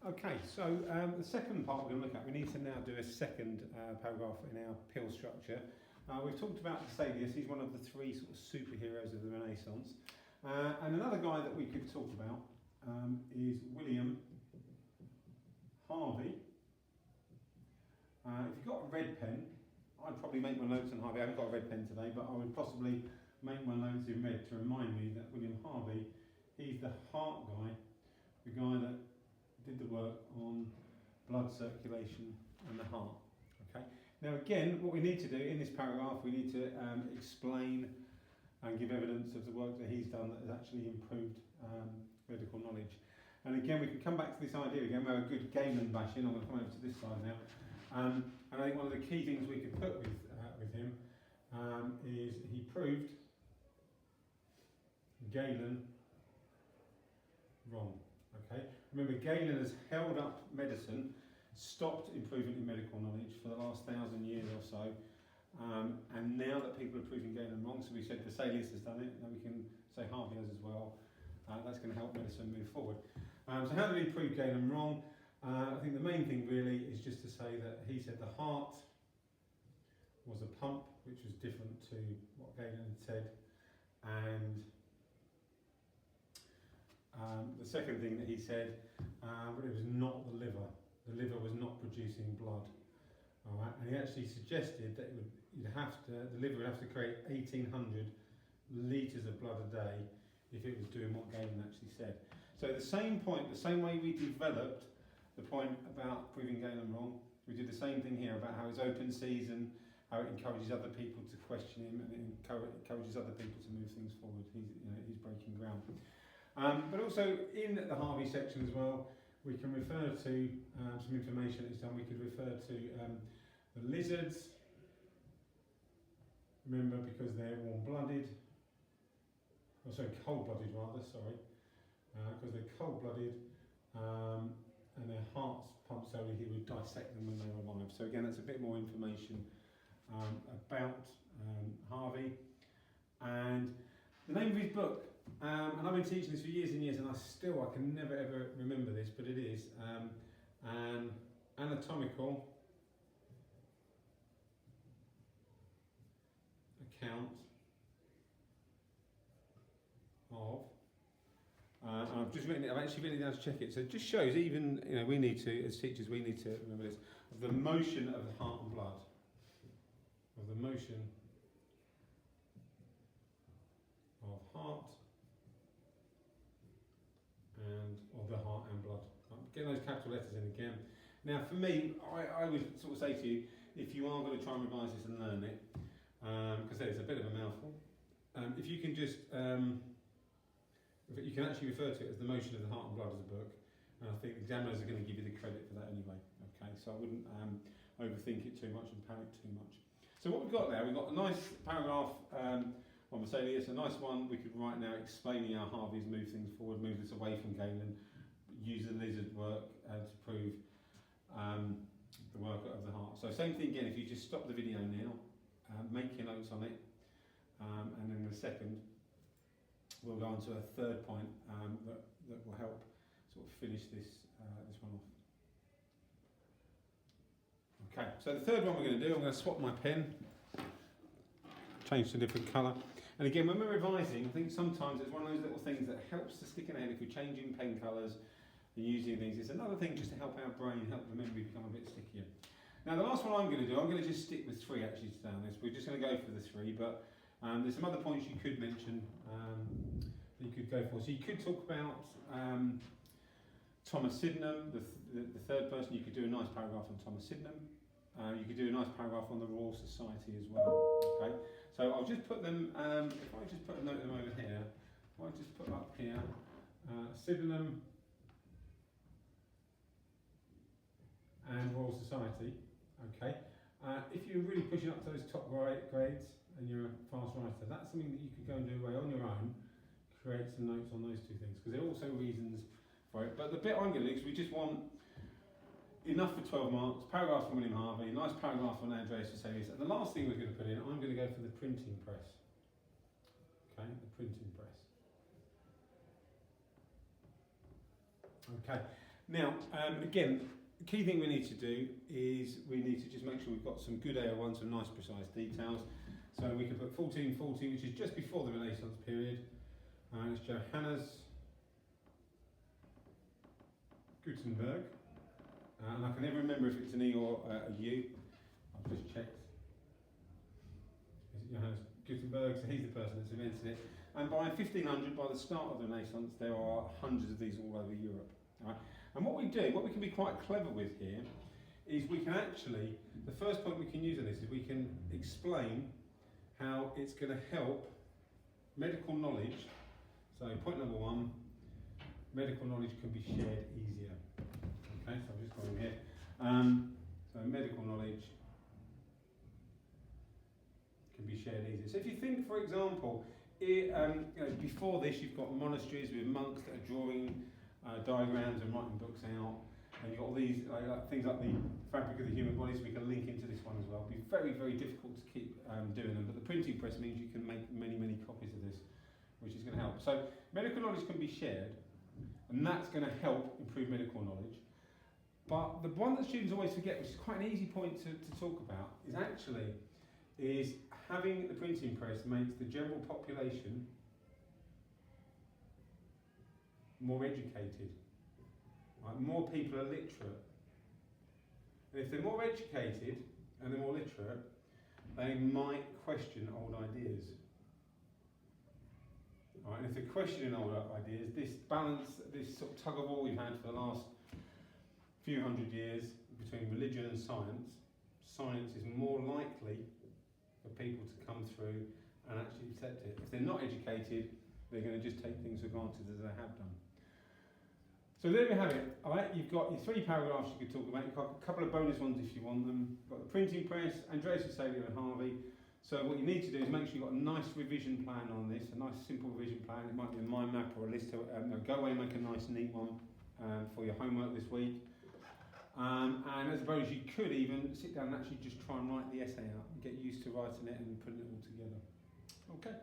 Okay, so the second part we're going to look at, we need to now do a second paragraph in our pill structure. We've talked about Vesalius, he's one of the three sort of superheroes of the Renaissance. And another guy that we could talk about is William Harvey. If you've got a red pen, I'd probably make my notes on Harvey. I haven't got a red pen today, but I would possibly make my notes in red to remind me that William Harvey, he's the heart guy, the guy that did the work on blood circulation and the heart. Okay. Now again, what we need to do in this paragraph, we need to explain and give evidence of the work that he's done that has actually improved medical knowledge. And again, we can come back to this idea again. We have a good Galen bashing. I'm going to come over to this side now. And I think one of the key things we could put with him is he proved Galen wrong. Okay. Remember, Galen has held up medicine, stopped improvement in medical knowledge for the last 1,000 years or so, and now that people are proving Galen wrong, so we said Vesalius has done it, now we can say Harvey has as well. That's going to help medicine move forward. So how did he prove Galen wrong? I think the main thing really is just to say that he said the heart was a pump, which was different to what Galen had said, and the second thing that he said, but it was not the liver. The liver was not producing blood. All right, and he actually suggested that the liver would have to create 1,800 litres of blood a day if it was doing what Galen actually said. So the same point, the same way we developed the point about proving Galen wrong, we did the same thing here about how it's open season, how it encourages other people to question him, and it encourages other people to move things forward. He's breaking ground. But also in the Harvey section as well, we can refer to some information that's done. We could refer to the lizards, remember, because they're warm-blooded, or sorry, cold-blooded rather, sorry, because they're cold-blooded, and their hearts pump slowly, he would dissect them when they were alive. So again, that's a bit more information about Harvey. And the name of his book, and I've been teaching this for years and years, and I can never ever remember this, but it is an anatomical account of. I've actually written it down to check it. So it just shows, even we need to, as teachers, we need to remember this, of the motion of the heart and blood, of the motion of heart and of the heart and blood. Get those capital letters in again. Now for me, I would sort of say to you, if you are going to try and revise this and learn it, because it's a bit of a mouthful, if you can just, you can actually refer to it as the motion of the heart and blood as a book, and I think examiners are going to give you the credit for that anyway. Okay, so I wouldn't overthink it too much and panic too much. So what we've got there, we've got a nice paragraph on Vesalius, a nice one we could write now explaining how Harvey's moved things forward, moved us away from Galen, use the lizard work to prove the work of the heart. So same thing again, if you just stop the video now, make your notes on it, and then in a second we'll go on to a third point that will help sort of finish this one off. Okay, so the third one we're going to do, I'm going to swap my pen, change to a different colour. And again, when we're revising, I think sometimes it's one of those little things that helps to stick in our head if we're changing pen colours and using things. It's another thing just to help our brain, help the memory become a bit stickier. Now the last one I'm going to do, I'm going to just stick with 3 actually today on this. We're just going to go for the 3, but there's some other points you could mention that you could go for. So you could talk about Thomas Sydenham, the third person. You could do a nice paragraph on Thomas Sydenham. You could do a nice paragraph on the Royal Society as well. Okay, so I'll just put them, if I just put a note of them over here, if I just put up here, Sydenham and Royal Society. Okay, if you're really pushing up to those top grades and you're a fast writer, that's something that you could go and do away on your own, create some notes on those 2 things, because there are also reasons for it. But the bit I'm going to do is we just want enough for 12 marks, paragraph from William Harvey, a nice paragraph on Andreas Vesalius, and the last thing we're going to put in, I'm going to go for the printing press. Okay, the printing press. Okay, Now, again, the key thing we need to do is we need to just make sure we've got some good AO1, some nice precise details. So we can put 1440, which is just before the Renaissance period. And it's Johannes Gutenberg. And I can never remember if it's an E or a U. I've just checked. Is it Johannes Gutenberg? So he's the person that's invented it. And by 1500, by the start of the Renaissance, there are hundreds of these all over Europe. Right? And what we do, what we can be quite clever with here, is we can actually, the first point we can use on this is we can explain how it's going to help medical knowledge. So point number one, medical knowledge can be shared easier. Okay, so I'm just going here. So medical knowledge can be shared easier. So if you think, for example, before this you've got monasteries with monks that are drawing diagrams and writing books out, and you've got all these things like the fabric of the human body, so we can link into this one as well. It'll be very, very difficult to keep doing them, but the printing press means you can make many, many copies of this, which is going to help. So medical knowledge can be shared, and that's going to help improve medical knowledge. But the one that students always forget, which is quite an easy point to talk about, is having the printing press makes the general population more educated. Right? More people are literate. And if they're more educated and they're more literate, they might question old ideas. Right? And if they're questioning old ideas, this balance, this sort of tug of war we've had for the last few hundred years between religion and science is more likely for people to come through and actually accept it. If they're not educated, they're going to just take things for granted as they have done. So there we have it. All right, you've got your 3 paragraphs you could talk about. You've got a couple of bonus ones if you want them. You've got the printing press, Andreas Vesalius and Harvey. So what you need to do is make sure you've got a nice revision plan on this, a nice simple revision plan. It might be a mind map or a list. Go away and make a nice neat one for your homework this week. And I suppose you could even sit down and actually just try and write the essay out and get used to writing it and putting it all together. Okay.